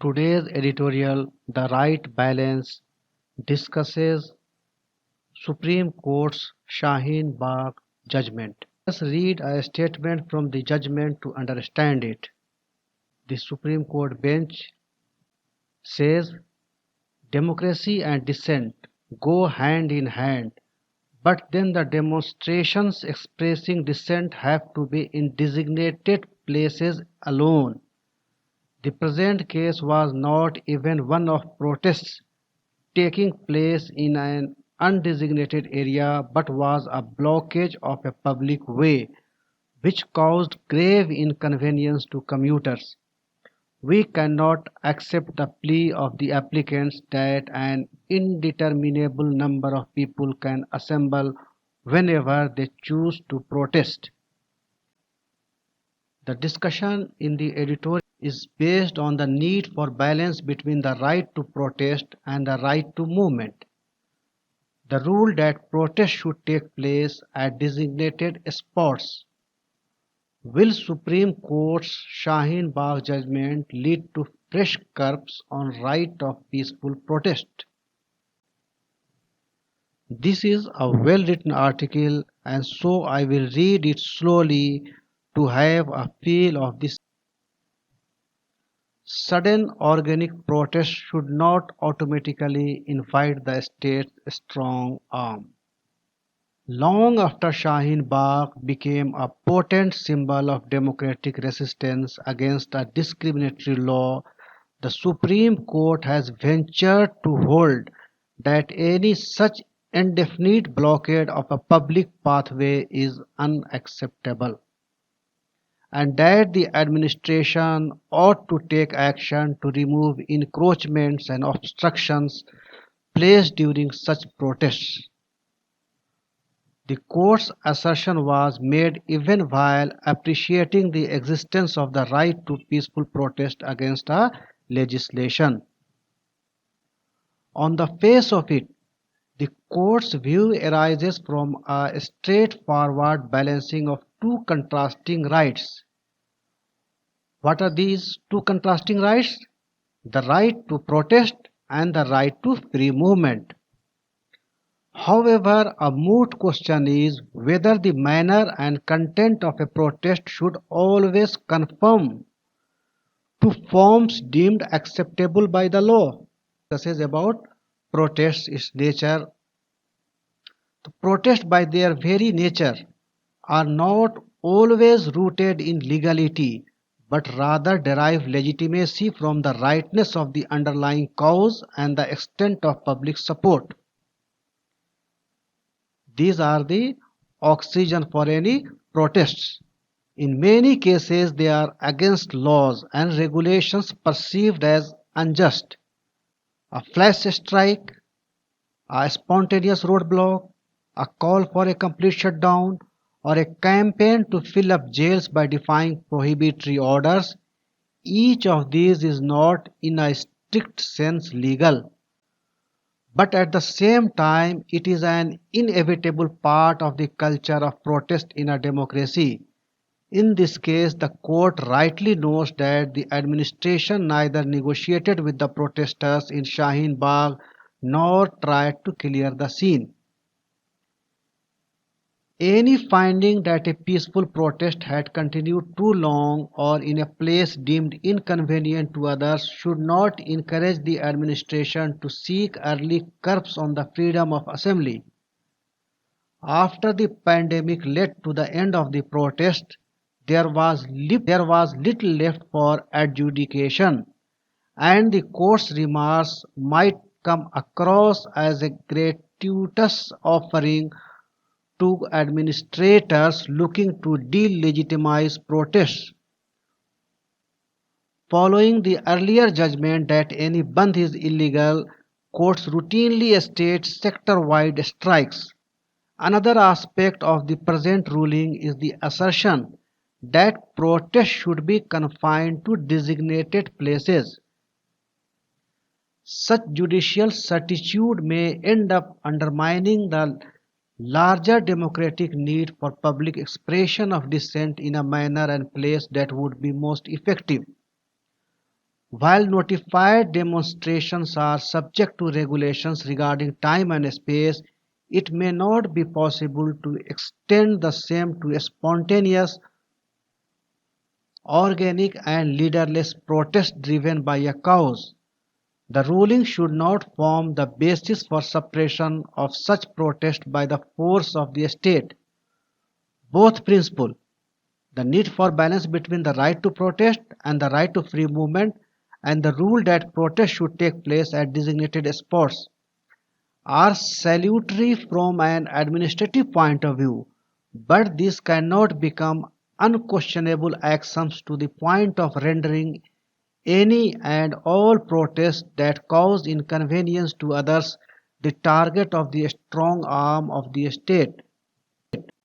Today's editorial, The Right Balance, discusses Supreme Court's Shaheen Bagh judgment. Let's read a statement from the judgment to understand it. The Supreme Court bench says democracy and dissent go hand in hand, but then the demonstrations expressing dissent have to be in designated places alone. The present case was not even one of protests taking place in an undesignated area but was a blockage of a public way which caused grave inconvenience to commuters. We cannot accept the plea of the applicants that an indeterminable number of people can assemble whenever they choose to protest. The discussion in the editorial is based on the need for balance between the right to protest and the right to movement. The rule that protests should take place at designated spots. Will Supreme Court's Shaheen Bagh judgment lead to fresh curbs on right of peaceful protest? This is a well-written article, and so I will read it slowly to have a feel of this. Sudden organic protest should not automatically invite the state's strong arm. Long after Shaheen Bagh became a potent symbol of democratic resistance against a discriminatory law, the Supreme Court has ventured to hold that any such indefinite blockade of a public pathway is unacceptable, and that the administration ought to take action to remove encroachments and obstructions placed during such protests. The court's assertion was made even while appreciating the existence of the right to peaceful protest against a legislation. On the face of it, the court's view arises from a straightforward balancing of two contrasting rights. What are these two contrasting rights? The right to protest and the right to free movement. However, a moot question is whether the manner and content of a protest should always conform to forms deemed acceptable by the law. This is about protests, its nature. The protests by their very nature are not always rooted in legality, but rather derive legitimacy from the rightness of the underlying cause and the extent of public support. These are the oxygen for any protests. In many cases, they are against laws and regulations perceived as unjust. A flash strike, a spontaneous roadblock, a call for a complete shutdown, or a campaign to fill up jails by defying prohibitory orders, each of these is not in a strict sense legal. But at the same time, it is an inevitable part of the culture of protest in a democracy. In this case, the court rightly notes that the administration neither negotiated with the protesters in Shaheen Bagh nor tried to clear the scene. Any finding that a peaceful protest had continued too long or in a place deemed inconvenient to others should not encourage the administration to seek early curbs on the freedom of assembly. After the pandemic led to the end of the protest, there was little left for adjudication, and the court's remarks might come across as a gratuitous offering to administrators looking to delegitimize protests. Following the earlier judgment that any bandh is illegal, courts routinely state sector-wide strikes. Another aspect of the present ruling is the assertion that protests should be confined to designated places. Such judicial certitude may end up undermining the larger democratic need for public expression of dissent in a manner and place that would be most effective. While notified demonstrations are subject to regulations regarding time and space, it may not be possible to extend the same to spontaneous, organic, and leaderless protest driven by a cause. The ruling should not form the basis for suppression of such protest by the force of the state. Both principles, the need for balance between the right to protest and the right to free movement, and the rule that protest should take place at designated spots, are salutary from an administrative point of view, but these cannot become unquestionable axioms to the point of rendering any and all protest that cause inconvenience to others the target of the strong arm of the state.